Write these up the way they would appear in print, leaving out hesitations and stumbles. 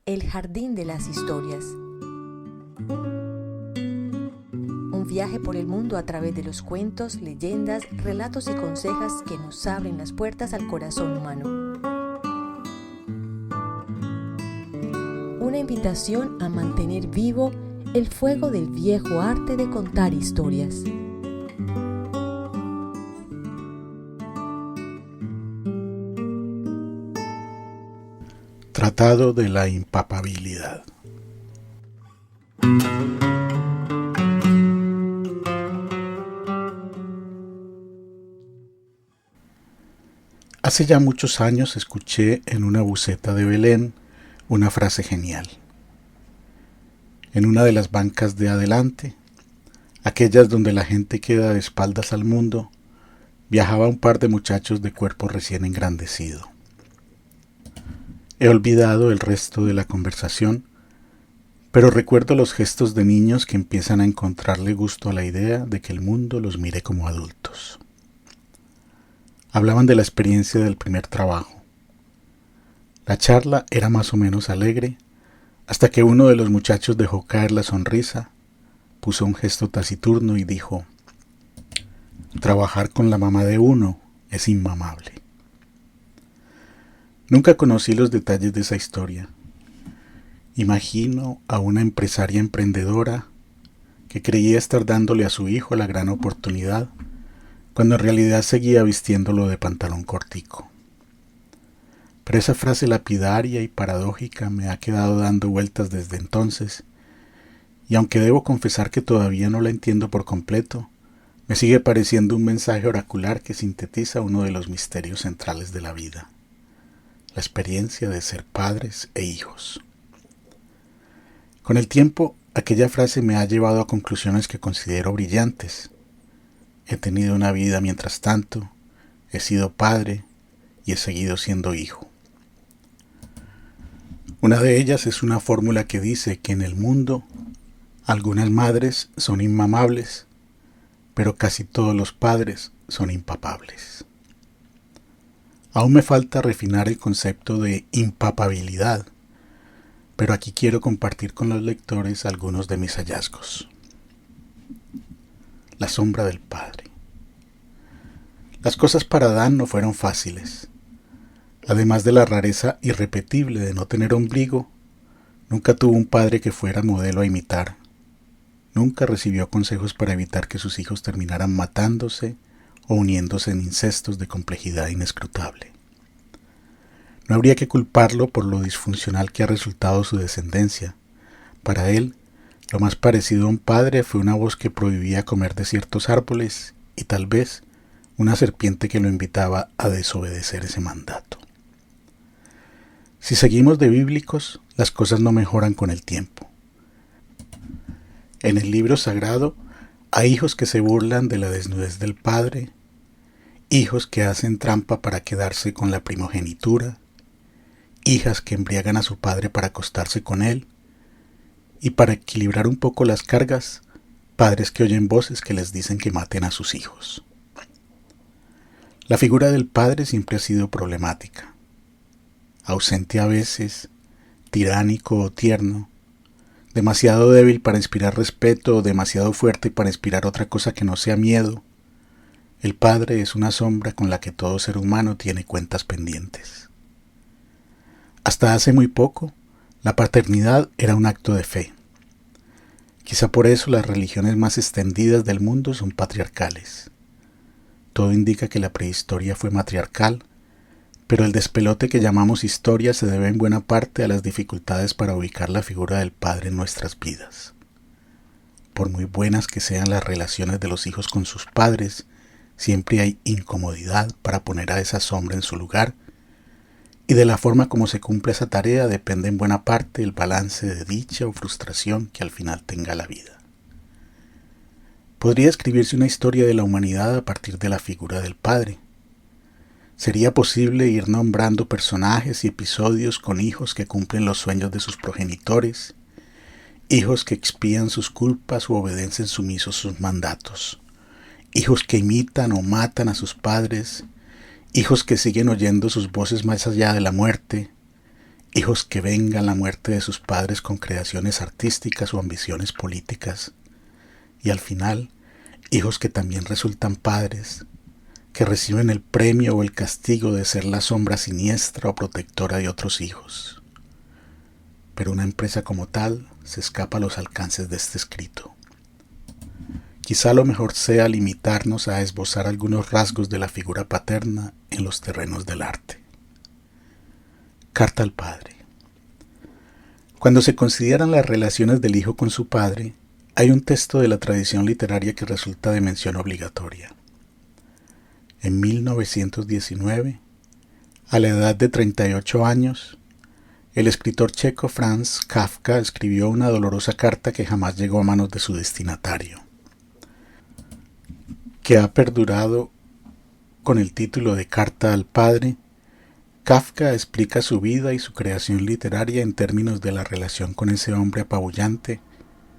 El jardín de las historias. Un viaje por el mundo a través de los cuentos, leyendas, relatos y consejos que nos abren las puertas al corazón humano. Una invitación a mantener vivo el fuego del viejo arte de contar historias. Tratado de la impapabilidad. Hace ya muchos años escuché en una buceta de Belén una frase genial. En una de las bancas de adelante, aquellas donde la gente queda de espaldas al mundo, viajaba un par de muchachos de cuerpo recién engrandecido. He olvidado el resto de la conversación, pero recuerdo los gestos de niños que empiezan a encontrarle gusto a la idea de que el mundo los mire como adultos. Hablaban de la experiencia del primer trabajo. La charla era más o menos alegre, hasta que uno de los muchachos dejó caer la sonrisa, puso un gesto taciturno y dijo: «Trabajar con la mamá de uno es inmamable». Nunca conocí los detalles de esa historia. Imagino a una empresaria emprendedora que creía estar dándole a su hijo la gran oportunidad, cuando en realidad seguía vistiéndolo de pantalón cortico. Pero esa frase lapidaria y paradójica me ha quedado dando vueltas desde entonces, y aunque debo confesar que todavía no la entiendo por completo, me sigue pareciendo un mensaje oracular que sintetiza uno de los misterios centrales de la vida: la experiencia de ser padres e hijos. Con el tiempo, aquella frase me ha llevado a conclusiones que considero brillantes. He tenido una vida mientras tanto, he sido padre y he seguido siendo hijo. Una de ellas es una fórmula que dice que en el mundo algunas madres son inmamables, pero casi todos los padres son impapables. Aún me falta refinar el concepto de impapabilidad, pero aquí quiero compartir con los lectores algunos de mis hallazgos. La sombra del padre. Las cosas para Adán no fueron fáciles. Además de la rareza irrepetible de no tener ombligo, nunca tuvo un padre que fuera modelo a imitar. Nunca recibió consejos para evitar que sus hijos terminaran matándose o uniéndose en incestos de complejidad inescrutable. No habría que culparlo por lo disfuncional que ha resultado su descendencia. Para él, lo más parecido a un padre fue una voz que prohibía comer de ciertos árboles y tal vez una serpiente que lo invitaba a desobedecer ese mandato. Si seguimos de bíblicos, las cosas no mejoran con el tiempo. En el libro sagrado hay hijos que se burlan de la desnudez del padre, hijos que hacen trampa para quedarse con la primogenitura, hijas que embriagan a su padre para acostarse con él, y para equilibrar un poco las cargas, padres que oyen voces que les dicen que maten a sus hijos. La figura del padre siempre ha sido problemática. Ausente a veces, tiránico o tierno, demasiado débil para inspirar respeto o demasiado fuerte para inspirar otra cosa que no sea miedo, el padre es una sombra con la que todo ser humano tiene cuentas pendientes. Hasta hace muy poco, la paternidad era un acto de fe. Quizá por eso las religiones más extendidas del mundo son patriarcales. Todo indica que la prehistoria fue matriarcal, pero el despelote que llamamos historia se debe en buena parte a las dificultades para ubicar la figura del padre en nuestras vidas. Por muy buenas que sean las relaciones de los hijos con sus padres, siempre hay incomodidad para poner a esa sombra en su lugar, y de la forma como se cumple esa tarea depende en buena parte el balance de dicha o frustración que al final tenga la vida. Podría escribirse una historia de la humanidad a partir de la figura del padre. Sería posible ir nombrando personajes y episodios con hijos que cumplen los sueños de sus progenitores, hijos que expían sus culpas u obedecen sumisos sus mandatos, hijos que imitan o matan a sus padres, hijos que siguen oyendo sus voces más allá de la muerte, hijos que vengan la muerte de sus padres con creaciones artísticas o ambiciones políticas, y al final, hijos que también resultan padres, que reciben el premio o el castigo de ser la sombra siniestra o protectora de otros hijos. Pero una empresa como tal se escapa a los alcances de este escrito. Quizá lo mejor sea limitarnos a esbozar algunos rasgos de la figura paterna en los terrenos del arte. Carta al padre. Cuando se consideran las relaciones del hijo con su padre, hay un texto de la tradición literaria que resulta de mención obligatoria. En 1919, a la edad de 38 años, el escritor checo Franz Kafka escribió una dolorosa carta que jamás llegó a manos de su destinatario, que ha perdurado con el título de Carta al Padre. Kafka explica su vida y su creación literaria en términos de la relación con ese hombre apabullante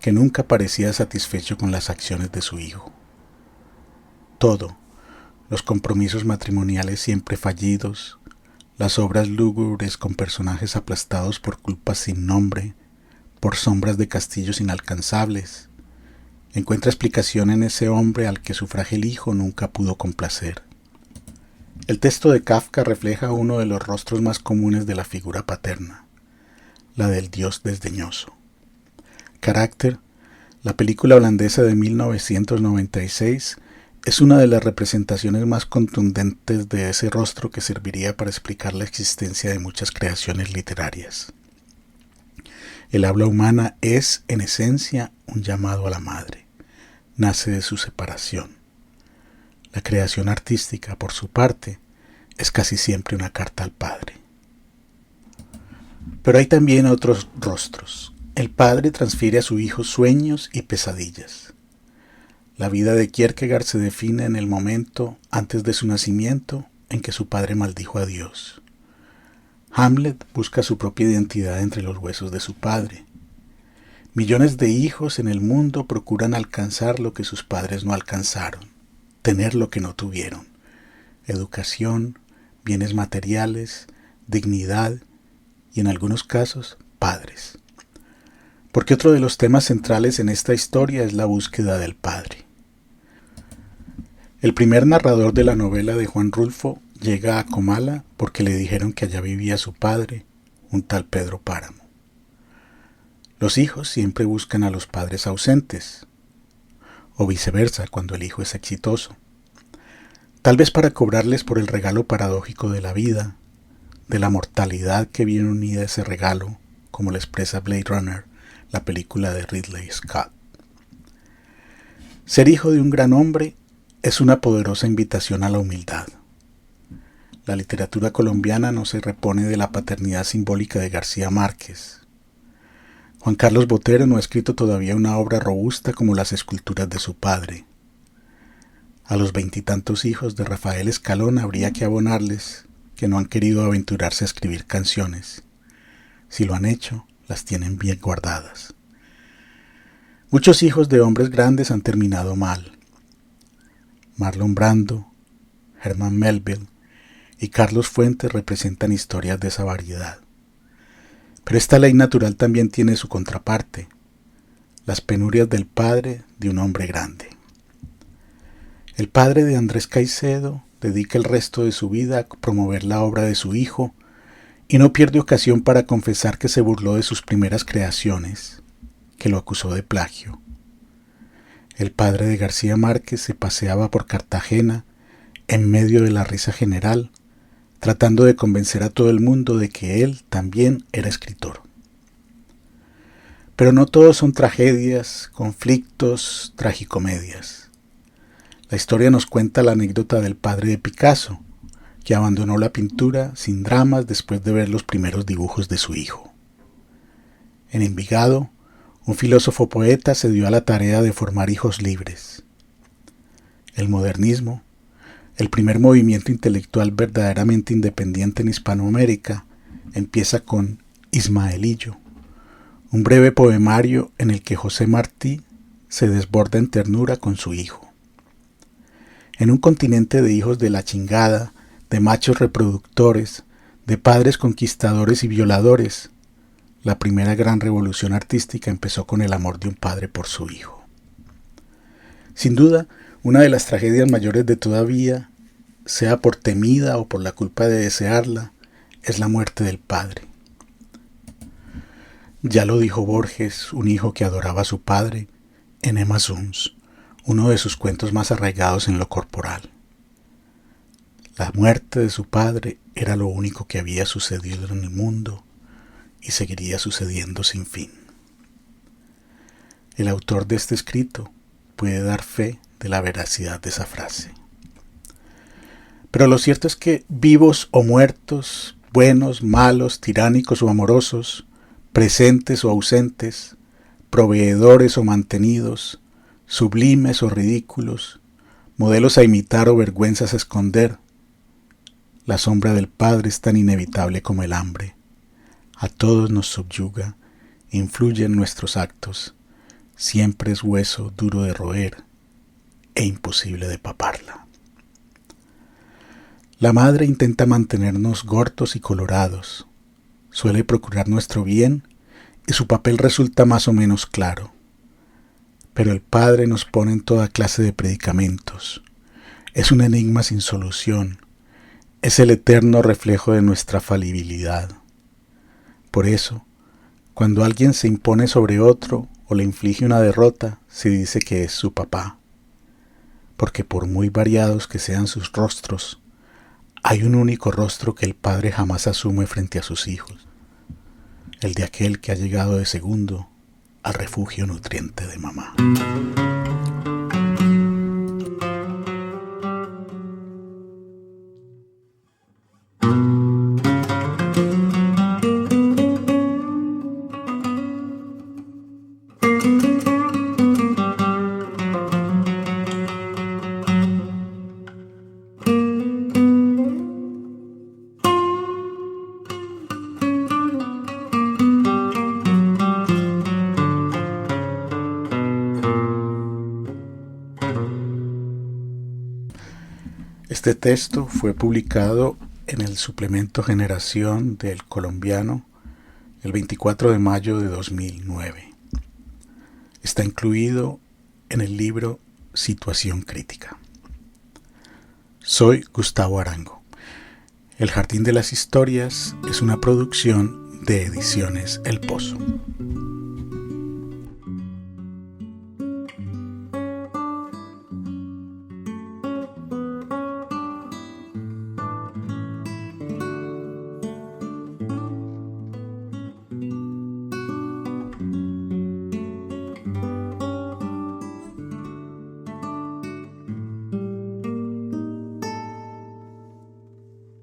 que nunca parecía satisfecho con las acciones de su hijo. Todo, los compromisos matrimoniales siempre fallidos, las obras lúgubres con personajes aplastados por culpas sin nombre, por sombras de castillos inalcanzables, encuentra explicación en ese hombre al que su frágil hijo nunca pudo complacer. El texto de Kafka refleja uno de los rostros más comunes de la figura paterna, la del Dios desdeñoso. Karakter, la película holandesa de 1996, es una de las representaciones más contundentes de ese rostro que serviría para explicar la existencia de muchas creaciones literarias. El habla humana es, en esencia, un llamado a la madre. Nace de su separación. La creación artística, por su parte, es casi siempre una carta al padre. Pero hay también otros rostros. El padre transfiere a su hijo sueños y pesadillas. La vida de Kierkegaard se define en el momento antes de su nacimiento en que su padre maldijo a Dios. Hamlet busca su propia identidad entre los huesos de su padre. Millones de hijos en el mundo procuran alcanzar lo que sus padres no alcanzaron, tener lo que no tuvieron: educación, bienes materiales, dignidad y en algunos casos, padres. Porque otro de los temas centrales en esta historia es la búsqueda del padre. El primer narrador de la novela de Juan Rulfo llega a Comala porque le dijeron que allá vivía su padre, un tal Pedro Páramo. Los hijos siempre buscan a los padres ausentes, o viceversa cuando el hijo es exitoso, tal vez para cobrarles por el regalo paradójico de la vida, de la mortalidad que viene unida a ese regalo, como lo expresa Blade Runner, la película de Ridley Scott. Ser hijo de un gran hombre es una poderosa invitación a la humildad. La literatura colombiana no se repone de la paternidad simbólica de García Márquez. Juan Carlos Botero no ha escrito todavía una obra robusta como las esculturas de su padre. A los 20 y tantos hijos de Rafael Escalón habría que abonarles que no han querido aventurarse a escribir canciones. Si lo han hecho, las tienen bien guardadas. Muchos hijos de hombres grandes han terminado mal. Marlon Brando, Herman Melville y Carlos Fuentes representan historias de esa variedad. Pero esta ley natural también tiene su contraparte, las penurias del padre de un hombre grande. El padre de Andrés Caicedo dedica el resto de su vida a promover la obra de su hijo y no pierde ocasión para confesar que se burló de sus primeras creaciones, que lo acusó de plagio. El padre de García Márquez se paseaba por Cartagena en medio de la risa general, tratando de convencer a todo el mundo de que él también era escritor. Pero no todos son tragedias, conflictos, tragicomedias. La historia nos cuenta la anécdota del padre de Picasso, que abandonó la pintura sin dramas después de ver los primeros dibujos de su hijo. En Envigado, un filósofo poeta se dio a la tarea de formar hijos libres. El modernismo, el primer movimiento intelectual verdaderamente independiente en Hispanoamérica, empieza con Ismaelillo, un breve poemario en el que José Martí se desborda en ternura con su hijo. En un continente de hijos de la chingada, de machos reproductores, De padres conquistadores y violadores, la primera gran revolución artística empezó con el amor de un padre por su hijo. Sin duda, una de las tragedias mayores de toda vida, sea por temida o por la culpa de desearla, es la muerte del padre. Ya lo dijo Borges, un hijo que adoraba a su padre, en Emma Suns, uno de sus cuentos más arraigados en lo corporal. La muerte de su padre era lo único que había sucedido en el mundo y seguiría sucediendo sin fin. El autor de este escrito puede dar fe de la veracidad de esa frase. Pero lo cierto es que vivos o muertos, buenos, malos, tiránicos o amorosos, presentes o ausentes, proveedores o mantenidos, sublimes o ridículos, modelos a imitar o vergüenzas a esconder, la sombra del Padre es tan inevitable como el hambre. A todos nos subyuga, influye en nuestros actos, siempre es hueso duro de roer e imposible de paparla. La madre intenta mantenernos gordos y colorados, suele procurar nuestro bien y su papel resulta más o menos claro. Pero el Padre nos pone en toda clase de predicamentos. Es un enigma sin solución. Es el eterno reflejo de nuestra falibilidad. Por eso, cuando alguien se impone sobre otro o le inflige una derrota, se dice que es su papá. Porque por muy variados que sean sus rostros, hay un único rostro que el padre jamás asume frente a sus hijos, el de aquel que ha llegado de segundo al refugio nutriente de mamá. Este texto fue publicado en el suplemento Generación del Colombiano el 24 de mayo de 2009. Está incluido en el libro Situación Crítica. Soy Gustavo Arango. El Jardín de las Historias es una producción de Ediciones El Pozo.